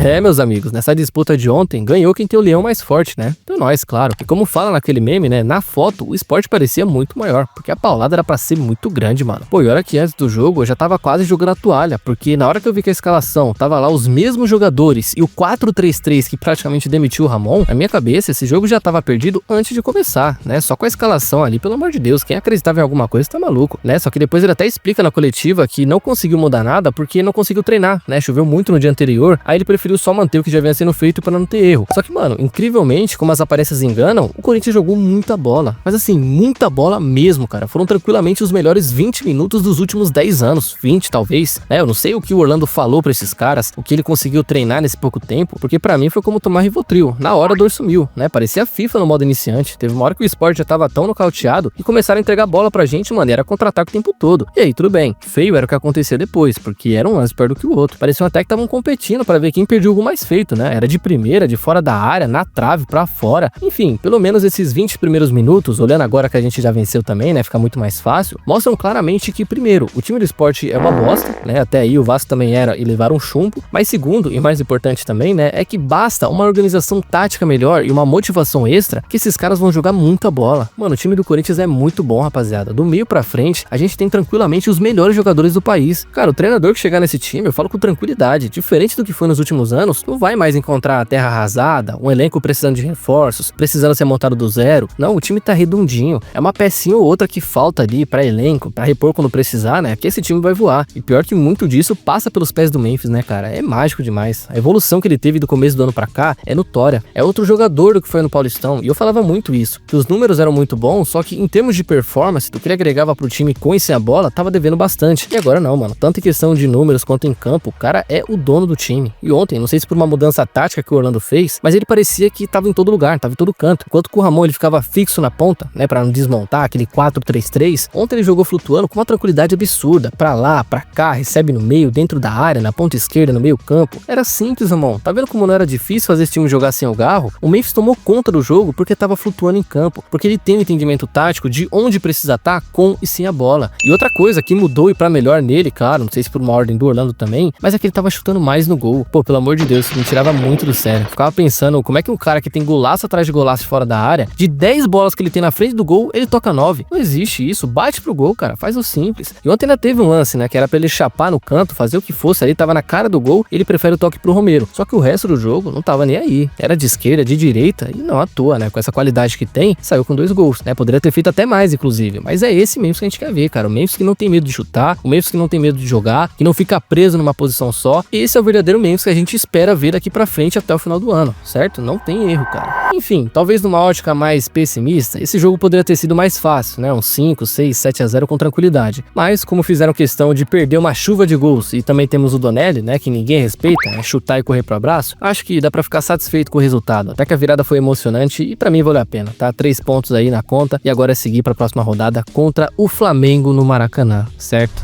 É, meus amigos, nessa disputa de ontem, ganhou quem tem o leão mais forte, né? Então nós, claro. E como fala naquele meme, né? Na foto, o Sport parecia muito maior, porque a paulada era pra ser muito grande, mano. Pô, e olha que antes do jogo eu já tava quase jogando a toalha, porque na hora que eu vi que a escalação tava lá os mesmos jogadores e o 4-3-3 que praticamente demitiu o Ramon, na minha cabeça esse jogo já tava perdido antes de começar, né? Só com a escalação ali, pelo amor de Deus, quem acreditava em alguma coisa tá maluco, né? Só que depois ele até explica na coletiva que não conseguiu mudar nada porque não conseguiu treinar, né? Choveu muito no dia anterior, aí ele preferiu só manter o que já vinha sendo feito pra não ter erro. Só que, mano, incrivelmente, como as aparências enganam, o Corinthians jogou muita bola. Mas assim, muita bola mesmo, cara. Foram tranquilamente os melhores 20 minutos dos últimos 10 anos, 20 talvez, né? Eu não sei o que o Orlando falou pra esses caras, o que ele conseguiu treinar nesse pouco tempo, porque pra mim foi como tomar Rivotril. Na hora a dor sumiu, né? Parecia FIFA no modo iniciante. Teve uma hora que o Sport já tava tão nocauteado e começaram a entregar bola pra gente, mano, e era contra-ataque o tempo todo. E aí, tudo bem. Feio era o que acontecia depois, porque era um lance pior do que o outro. Pareciam até que estavam competindo pra ver quem perdia o gol mais feito, né? Era de primeira, de fora da área, na trave, pra fora. Enfim, pelo menos esses 20 primeiros minutos, olhando agora que a gente já venceu também, né? Fica muito mais fácil, mostram claramente que, primeiro, o time do Sport é uma bosta, né? Até aí o Vasco também era e levaram um chumbo. Mas segundo, e mais importante também, né? É que basta uma organização tática melhor e uma motivação extra que esses caras vão jogar muita bola. Mano, o time do Corinthians é muito bom, rapaziada. Do meio pra frente, a gente tem tranquilamente os melhores jogadores do país. Cara, o treinador que chegar nesse time, eu falo com tranquilidade. Diferente do que foi nos últimos anos, não vai mais encontrar a terra arrasada, um elenco precisando de reforços, precisando ser montado do zero. Não, o time tá redondinho. É uma pecinha ou outra que falta ali pra elenco, pra repor quando precisar, né? Que esse time vai voar. E pior que muito disso passa pelos pés do Memphis, né, cara? É mágico demais. A evolução que ele teve do começo do ano pra cá é notória. É outro jogador do que foi no Paulistão. E eu falava muito isso, que os números eram muito bons, só que em termos de performance, do que ele agregava pro time com e sem a bola, tava devendo bastante. E agora não, mano. Tanto em questão de números quanto em campo, o cara é o dono do time. E ontem, não sei se por uma mudança tática que o Orlando fez, mas ele parecia que tava em todo lugar, tava em todo canto. Enquanto que o Ramon, ele ficava fixo na ponta, né, pra não desmontar aquele 4-3-3. Ontem ele jogou flutuando com uma tranquilidade absurda. Pra lá, pra cá, recebe no meio, dentro da área, na ponta esquerda, no meio campo. Era simples, Ramon. Tá vendo como não era difícil fazer esse time jogar sem o Garro? O Memphis tomou conta do jogo porque tava flutuando em campo, porque ele tem um entendimento tático de onde precisa estar com e sem a bola. E outra coisa que mudou e pra melhor nele, claro, não sei se por uma ordem do Orlando também, mas é que ele tava chutando mais no gol. Pô, pelo amor de Deus, me tirava muito do sério. Ficava pensando como é que um cara que tem golaço atrás de golaço fora da área, de 10 bolas que ele tem na frente do gol, ele toca 9. Não existe isso, bate pro gol, cara, faz o simples. E ontem ainda teve um lance, né, que era pra ele chapar no canto, fazer o que fosse ali, tava na cara do gol, ele prefere o toque pro Romero. Só que o resto do jogo não tava nem aí. Era de esquerda, de direita, e não à toa, né, com essa qualidade que tem, saiu com 2 gols, né, poderia ter feito até mais, inclusive. Mas é esse Memphis que a gente quer ver, cara, o Memphis que não tem medo de chutar, o Memphis que não tem medo de jogar, que não fica preso numa posição só. Esse é o verdadeiro Memphis que a gente espera ver daqui pra frente até o final do ano, certo? Não tem erro, cara. Enfim, talvez numa ótica mais pessimista, esse jogo poderia ter sido mais fácil, né, uns 5, 6, 7-0 com tranquilidade. Mas como fizeram questão de perder uma chuva de gols e também temos o Donelli, né, que ninguém respeita, é chutar e correr pro abraço, acho que dá pra ficar satisfeito com o resultado. Até que a virada foi emocionante e pra mim valeu a pena, tá? 3 pontos aí na conta e agora é seguir pra próxima rodada contra o Flamengo no Maracanã, certo?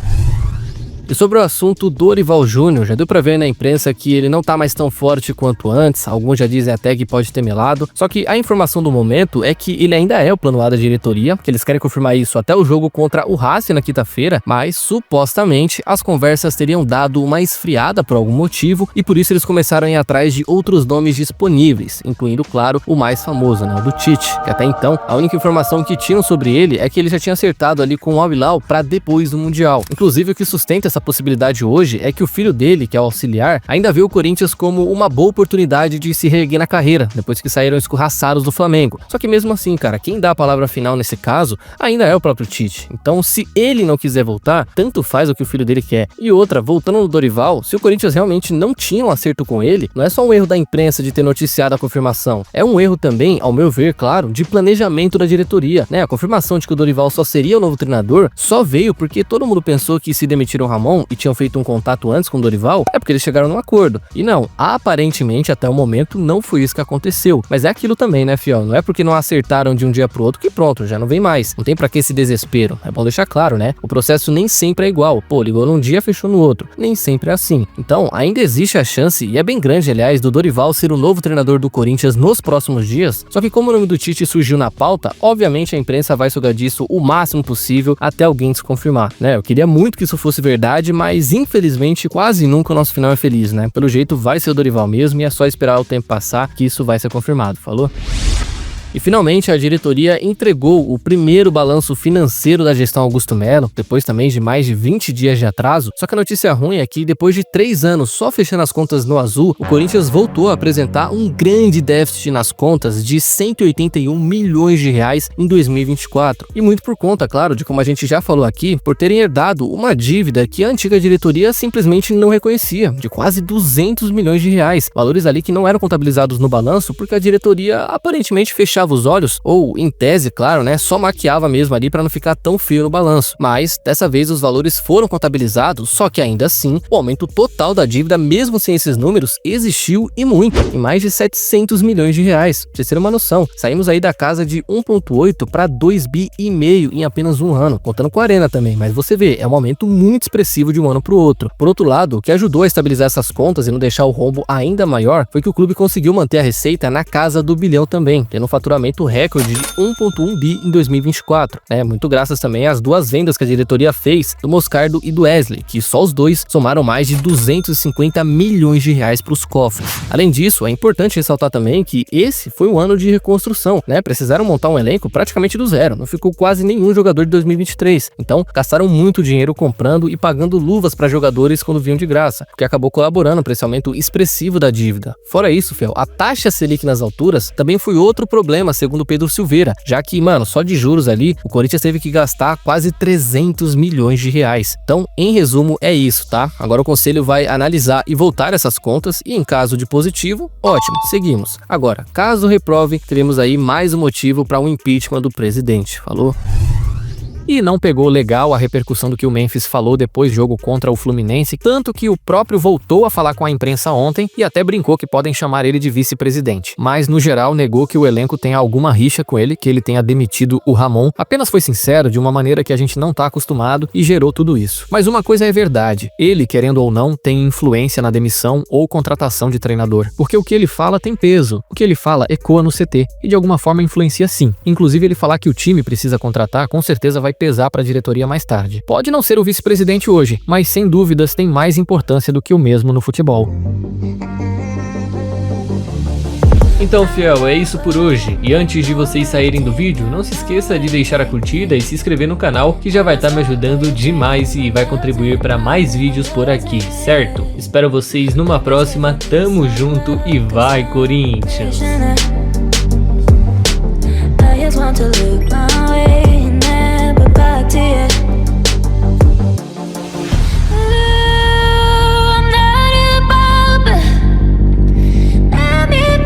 E sobre o assunto Dorival Júnior, já deu pra ver na imprensa que ele não tá mais tão forte quanto antes, alguns já dizem até que pode ter melado, só que a informação do momento é que ele ainda é o plano A da diretoria, que eles querem confirmar isso até o jogo contra o Racing na quinta-feira, mas supostamente as conversas teriam dado uma esfriada por algum motivo e por isso eles começaram a ir atrás de outros nomes disponíveis, incluindo, claro, o mais famoso, né, o do Tite, que até então a única informação que tinham sobre ele é que ele já tinha acertado ali com o Al Hilal pra depois do Mundial. Inclusive o que sustenta essa possibilidade hoje é que o filho dele, que é o auxiliar, ainda vê o Corinthians como uma boa oportunidade de se reerguer na carreira, depois que saíram escorraçados do Flamengo. Só que mesmo assim, cara, quem dá a palavra final nesse caso ainda é o próprio Tite. Então, se ele não quiser voltar, tanto faz o que o filho dele quer. E outra, voltando no Dorival, se o Corinthians realmente não tinha um acerto com ele, não é só um erro da imprensa de ter noticiado a confirmação, é um erro também, ao meu ver, claro, de planejamento da diretoria, né? A confirmação de que o Dorival só seria o novo treinador só veio porque todo mundo pensou que se demitiram o Ramon e tinham feito um contato antes com o Dorival, é porque eles chegaram num acordo. E não, aparentemente até o momento não foi isso que aconteceu. Mas é aquilo também, né, fiel? Não é porque não acertaram de um dia pro outro que pronto, já não vem mais. Não tem pra que esse desespero. É bom deixar claro, né? O processo nem sempre é igual. Pô, ligou num dia, fechou no outro. Nem sempre é assim. Então, ainda existe a chance, e é bem grande, aliás, do Dorival ser o novo treinador do Corinthians nos próximos dias. Só que como o nome do Tite surgiu na pauta, obviamente a imprensa vai sugar disso o máximo possível até alguém se confirmar, né? Eu queria muito que isso fosse verdade verdade, mas infelizmente quase nunca o nosso final é feliz, né? Pelo jeito vai ser o Dorival mesmo e é só esperar o tempo passar que isso vai ser confirmado, falou? E finalmente a diretoria entregou o primeiro balanço financeiro da gestão Augusto Melo, depois também de mais de 20 dias de atraso. Só que a notícia ruim é que depois de 3 anos só fechando as contas no azul, o Corinthians voltou a apresentar um grande déficit nas contas de 181 milhões de reais em 2024. E muito por conta, claro, de como a gente já falou aqui, por terem herdado uma dívida que a antiga diretoria simplesmente não reconhecia, de quase 200 milhões de reais. Valores ali que não eram contabilizados no balanço porque a diretoria aparentemente fechava os olhos, ou em tese, claro, né, só maquiava mesmo ali para não ficar tão feio no balanço. Mas dessa vez os valores foram contabilizados, só que ainda assim, o aumento total da dívida, mesmo sem esses números, existiu e muito, em mais de 700 milhões de reais. Pra vocês terem uma noção, saímos aí da casa de 1,8 para 2,5 bi em apenas um ano, contando com a Arena também, mas você vê, é um aumento muito expressivo de um ano para o outro. Por outro lado, o que ajudou a estabilizar essas contas e não deixar o rombo ainda maior foi que o clube conseguiu manter a receita na casa do bilhão também, tendo um faturamento recorde de 1,1 bi em 2024. Muito graças também às 2 vendas que a diretoria fez do Moscardo e do Wesley, que só os dois somaram mais de 250 milhões de reais para os cofres. Além disso, é importante ressaltar também que esse foi um ano de reconstrução, precisaram montar um elenco praticamente do zero, não ficou quase nenhum jogador de 2023, então gastaram muito dinheiro comprando e pagando luvas para jogadores quando vinham de graça, o que acabou colaborando para esse aumento expressivo da dívida. Fora isso, Fel, a taxa Selic nas alturas também foi outro problema, segundo Pedro Silveira, já que, só de juros ali, o Corinthians teve que gastar quase 300 milhões de reais. Então, em resumo, é isso, tá? Agora o conselho vai analisar e voltar essas contas e em caso de positivo, ótimo, seguimos. Agora, caso reprove, teremos aí mais um motivo para um impeachment do presidente, falou? E não pegou legal a repercussão do que o Memphis falou depois do jogo contra o Fluminense, tanto que o próprio voltou a falar com a imprensa ontem e até brincou que podem chamar ele de vice-presidente. Mas, no geral, negou que o elenco tenha alguma rixa com ele, que ele tenha demitido o Ramon. Apenas foi sincero de uma maneira que a gente não tá acostumado e gerou tudo isso. Mas uma coisa é verdade, ele, querendo ou não, tem influência na demissão ou contratação de treinador. Porque o que ele fala tem peso, o que ele fala ecoa no CT e de alguma forma influencia sim. Inclusive ele falar que o time precisa contratar, com certeza vai pesar para a diretoria mais tarde. Pode não ser o vice-presidente hoje, mas sem dúvidas tem mais importância do que o mesmo no futebol. Então, fiel, é isso por hoje. E antes de vocês saírem do vídeo, não se esqueça de deixar a curtida e se inscrever no canal, que já vai estar me ajudando demais e vai contribuir para mais vídeos por aqui, certo? Espero vocês numa próxima, tamo junto e vai, Corinthians!